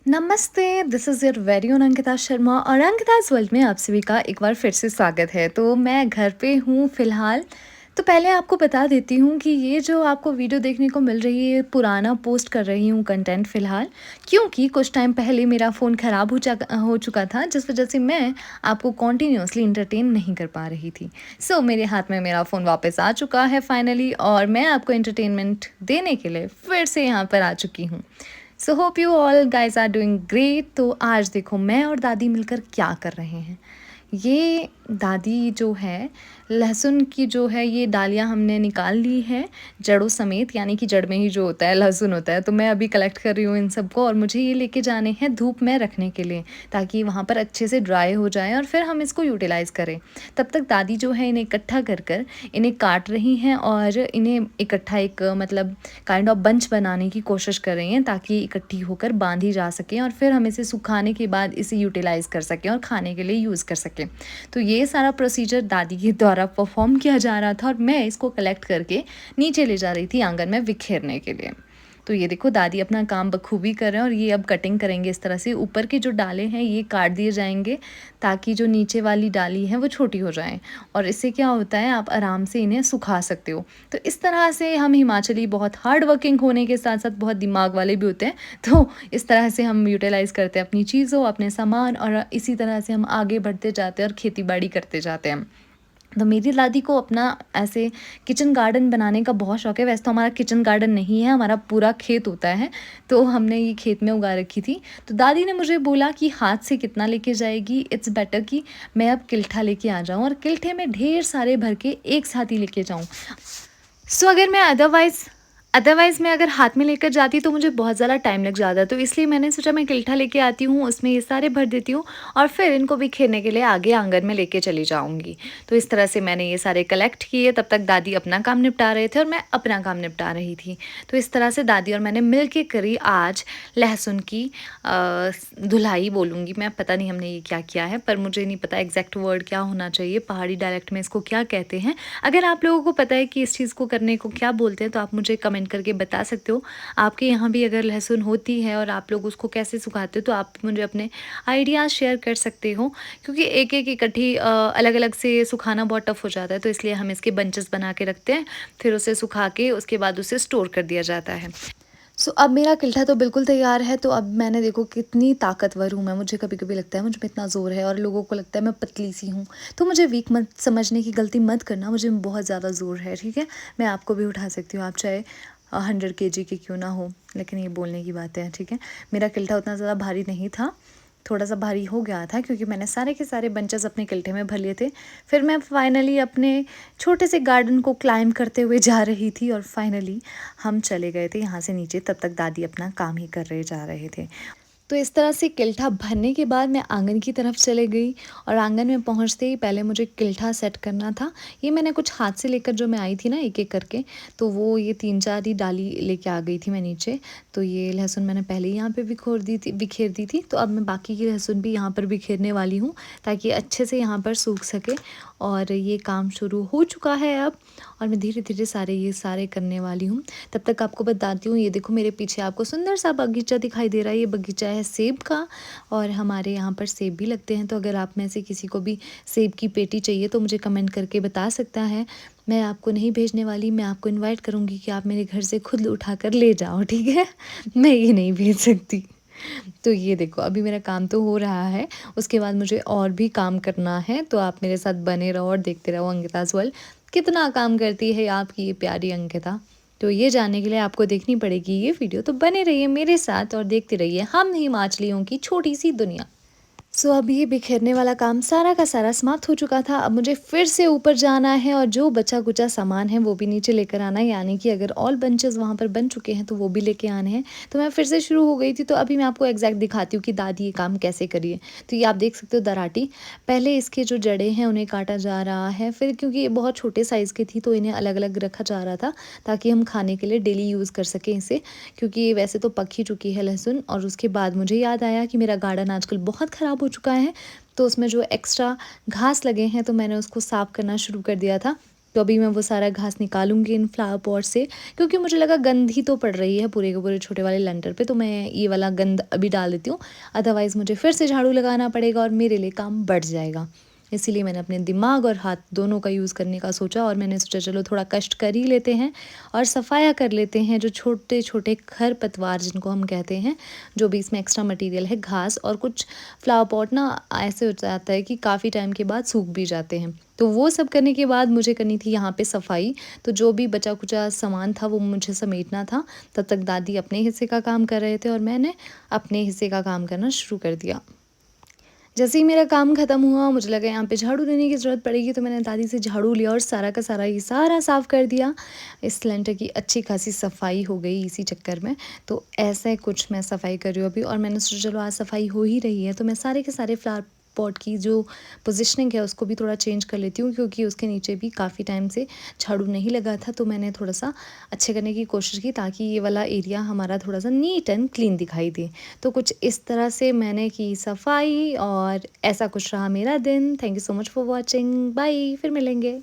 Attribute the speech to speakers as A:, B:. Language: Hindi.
A: नमस्ते, this is your very own Ankita Sharma और अंकिताज़ वर्ल्ड में आप सभी का एक बार फिर से स्वागत है। तो मैं घर पे हूँ फ़िलहाल। तो पहले आपको बता देती हूँ कि ये जो आपको वीडियो देखने को मिल रही है, पुराना पोस्ट कर रही हूँ कंटेंट फ़िलहाल, क्योंकि कुछ टाइम पहले मेरा फ़ोन ख़राब हो चुका था, जिस वज़ह से मैं आपको कंटिन्यूअसली एंटरटेन नहीं कर पा रही थी। सो मेरे हाथ में मेरा फ़ोन वापस आ चुका है फाइनली और मैं आपको एंटरटेनमेंट देने के लिए फिर से यहाँ पर आ चुकी हूँ। So hope you all guys are doing great. तो आज देखो मैं और दादी मिलकर क्या कर रहे हैं। ये दादी जो है लहसुन की जो है ये डालियाँ हमने निकाल ली है जड़ों समेत, यानी कि जड़ में ही जो होता है लहसुन होता है। तो मैं अभी कलेक्ट कर रही हूँ इन सबको और मुझे ये लेके जाने हैं धूप में रखने के लिए, ताकि वहाँ पर अच्छे से ड्राई हो जाए और फिर हम इसको यूटिलाइज़ करें। तब तक दादी जो है इन्हें इकट्ठा कर कर इन्हें काट रही हैं और इन्हें इकट्ठा एक मतलब काइंड ऑफ बंच बनाने की कोशिश कर रही हैं, ताकि इकट्ठी होकर बांधी जा सकें और फिर हम इसे सुखाने के बाद इसे यूटिलाइज़ कर सकें और खाने के लिए यूज़ कर सकें। तो ये सारा प्रोसीजर दादी के द्वारा परफॉर्म किया जा रहा था और मैं इसको कलेक्ट करके नीचे ले जा रही थी आंगन में बिखेरने के लिए। तो ये देखो दादी अपना काम बखूबी कर रहे हैं और ये अब कटिंग करेंगे। इस तरह से ऊपर के जो डाले हैं ये काट दिए जाएंगे, ताकि जो नीचे वाली डाली है वो छोटी हो जाए और इससे क्या होता है आप आराम से इन्हें सुखा सकते हो। तो इस तरह से हम हिमाचली बहुत हार्ड वर्किंग होने के साथ साथ बहुत दिमाग वाले भी होते हैं। तो इस तरह से हम यूटिलाइज़ करते हैं अपनी चीज़ों, अपने सामान, और इसी तरह से हम आगे बढ़ते जाते हैं और खेती बाड़ी करते जाते हैं। तो मेरी दादी को अपना ऐसे किचन गार्डन बनाने का बहुत शौक है। वैसे तो हमारा किचन गार्डन नहीं है, हमारा पूरा खेत होता है। तो हमने ये खेत में उगा रखी थी। तो दादी ने मुझे बोला कि हाथ से कितना लेके जाएगी, इट्स बेटर कि मैं अब किल्ठा लेके आ जाऊँ और किल्ठे में ढेर सारे भर के एक साथ ही लेके जाऊँ। सो अगर मैं अदरवाइज़ मैं अगर हाथ में लेकर जाती तो मुझे बहुत ज़्यादा टाइम लग जाता। तो इसलिए मैंने सोचा मैं किल्ठा लेके आती हूँ, उसमें ये सारे भर देती हूँ और फिर इनको बिखेरने के लिए आगे आंगन में लेके चली जाऊँगी। तो इस तरह से मैंने ये सारे कलेक्ट किए। तब तक दादी अपना काम निपटा रहे थे और मैं अपना काम निपटा रही थी। तो इस तरह से दादी और मैंने मिल के करी आज लहसुन की धुलाई बोलूँगी मैं, पता नहीं हमने ये क्या किया है, पर मुझे नहीं पता एग्जैक्ट वर्ड क्या होना चाहिए, पहाड़ी डायलेक्ट में इसको क्या कहते हैं। अगर आप लोगों को पता है कि इस चीज़ को करने को क्या बोलते हैं तो आप मुझे कमेंट करके बता सकते हो। आपके यहाँ भी अगर लहसुन होती है और आप लोग उसको कैसे सुखाते हो तो आप मुझे अपने आइडियाज़ शेयर कर सकते हो, क्योंकि एक एक इकट्ठी अलग अलग से सुखाना बहुत टफ हो जाता है। तो इसलिए हम इसके बंचेस बना के रखते हैं, फिर उसे सुखा के उसके बाद उसे स्टोर कर दिया जाता है। सो अब मेरा किल्ठा तो बिल्कुल तैयार है। तो अब मैंने देखो कितनी ताकतवर हूँ मैं, मुझे कभी कभी लगता है मुझ में इतना ज़ोर है और लोगों को लगता है मैं पतली सी हूँ। तो मुझे वीक मत समझने की गलती मत करना, मुझे बहुत ज़्यादा ज़ोर है, ठीक है। मैं आपको भी उठा सकती हूँ, आप चाहे 100 kg के क्यों ना हो, लेकिन ये बोलने की बात है, ठीक है। मेरा किल्ठा उतना ज़्यादा भारी नहीं था, थोड़ा सा भारी हो गया था क्योंकि मैंने सारे के सारे बंचेस अपने किल्ठे में भर लिए थे। फिर मैं फाइनली अपने छोटे से गार्डन को क्लाइंब करते हुए जा रही थी और फाइनली हम चले गए थे यहाँ से नीचे। तब तक दादी अपना काम ही कर रहे जा रहे थे। तो इस तरह से किल्ठा भरने के बाद मैं आंगन की तरफ चले गई और आंगन में पहुंचते ही पहले मुझे किल्ठा सेट करना था। ये मैंने कुछ हाथ से लेकर जो मैं आई थी ना एक एक करके, तो वो ये 3-4 ही डाली लेके आ गई थी मैं नीचे। तो ये लहसुन मैंने पहले ही यहाँ पे बिखेर दी थी। तो अब मैं बाकी की लहसुन भी यहाँ पर बिखेरने वाली हूँ, ताकि अच्छे से यहाँ पर सूख सके। और ये काम शुरू हो चुका है अब, और मैं धीरे धीरे ये सारे करने वाली हूँ। तब तक आपको बताती हूँ, ये देखो मेरे पीछे आपको सुंदर सा बगीचा दिखाई दे रहा है। ये बगीचा है सेब का और हमारे यहाँ पर सेब भी लगते हैं। तो अगर आप में से किसी को भी सेब की पेटी चाहिए तो मुझे कमेंट करके बता सकता है। मैं आपको नहीं भेजने वाली, मैं आपको इनवाइट करूँगी कि आप मेरे घर से खुद उठा कर ले जाओ, ठीक है। मैं ये नहीं भेज सकती। तो ये देखो अभी मेरा काम तो हो रहा है, उसके बाद मुझे और भी काम करना है। तो आप मेरे साथ बने रहो और देखते रहो अंकिताज़ वर्ल्ड। कितना काम करती है आपकी ये प्यारी अंकिता, तो ये जानने के लिए आपको देखनी पड़ेगी ये वीडियो। तो बने रहिए मेरे साथ और देखते रहिए हम हिमाचलियों की छोटी सी दुनिया। सो अब ये बिखेरने वाला काम सारा का सारा समाप्त हो चुका था। अब मुझे फिर से ऊपर जाना है और जो बचा कुचा सामान है वो भी नीचे लेकर आना है, यानी कि अगर ऑल बंचेस वहाँ पर बन चुके हैं तो वो भी लेके आने हैं। तो मैं फिर से शुरू हो गई थी। तो अभी मैं आपको एग्जैक्ट दिखाती हूँ कि दादी ये काम कैसे करी है। तो ये आप देख सकते हो दराटी, पहले इसके जो जड़ें हैं उन्हें काटा जा रहा है। फिर क्योंकि ये बहुत छोटे साइज़ की थी तो इन्हें अलग अलग रखा जा रहा था, ताकि हम खाने के लिए डेली यूज़ कर सकें इसे, क्योंकि ये वैसे तो पक ही चुकी है लहसुन। और उसके बाद मुझे याद आया कि मेरा गार्डन आजकल बहुत ख़राब चुका है, तो उसमें जो एक्स्ट्रा घास लगे हैं तो मैंने उसको साफ़ करना शुरू कर दिया था। तो अभी मैं वो सारा घास निकालूंगी इन फ्लावर पॉट से, क्योंकि मुझे लगा गंद ही तो पड़ रही है पूरे के पूरे छोटे वाले लेंटर पे, तो मैं ये वाला गंद अभी डाल देती हूँ। अदरवाइज़ मुझे फिर से झाड़ू लगाना पड़ेगा और मेरे लिए काम बढ़ जाएगा। इसीलिए मैंने अपने दिमाग और हाथ दोनों का यूज़ करने का सोचा, और मैंने सोचा चलो थोड़ा कष्ट कर ही लेते हैं और सफाया कर लेते हैं जो छोटे छोटे खरपतवार जिनको हम कहते हैं, जो भी इसमें एक्स्ट्रा मटेरियल है, घास और कुछ फ्लावर पॉट ना ऐसे हो जाता है कि काफ़ी टाइम के बाद सूख भी जाते हैं। तो वो सब करने के बाद मुझे करनी थी यहाँ पे सफाई। तो जो भी बचा कुचा सामान था वो मुझे समेटना था। तब तक दादी अपने हिस्से का काम कर रहे थे और मैंने अपने हिस्से का काम करना शुरू कर दिया। जैसे ही मेरा काम ख़त्म हुआ, मुझे लगा यहाँ पे झाड़ू देने की ज़रूरत पड़ेगी, तो मैंने दादी से झाड़ू लिया और सारा का सारा ये सारा साफ़ कर दिया। इस सिलेंडर की अच्छी खासी सफाई हो गई इसी चक्कर में। तो ऐसे कुछ मैं सफाई कर रही हूँ अभी, और मैंने सोचा चलो आज सफाई हो ही रही है तो मैं सारे के सारे फ्लावर पॉट की जो पोजीशनिंग है उसको भी थोड़ा चेंज कर लेती हूँ, क्योंकि उसके नीचे भी काफ़ी टाइम से झाड़ू नहीं लगा था। तो मैंने थोड़ा सा अच्छे करने की कोशिश की ताकि ये वाला एरिया हमारा थोड़ा सा नीट एंड क्लीन दिखाई दे। तो कुछ इस तरह से मैंने की सफाई, और ऐसा कुछ रहा मेरा दिन। Thank you so much for watching. Bye, फिर मिलेंगे।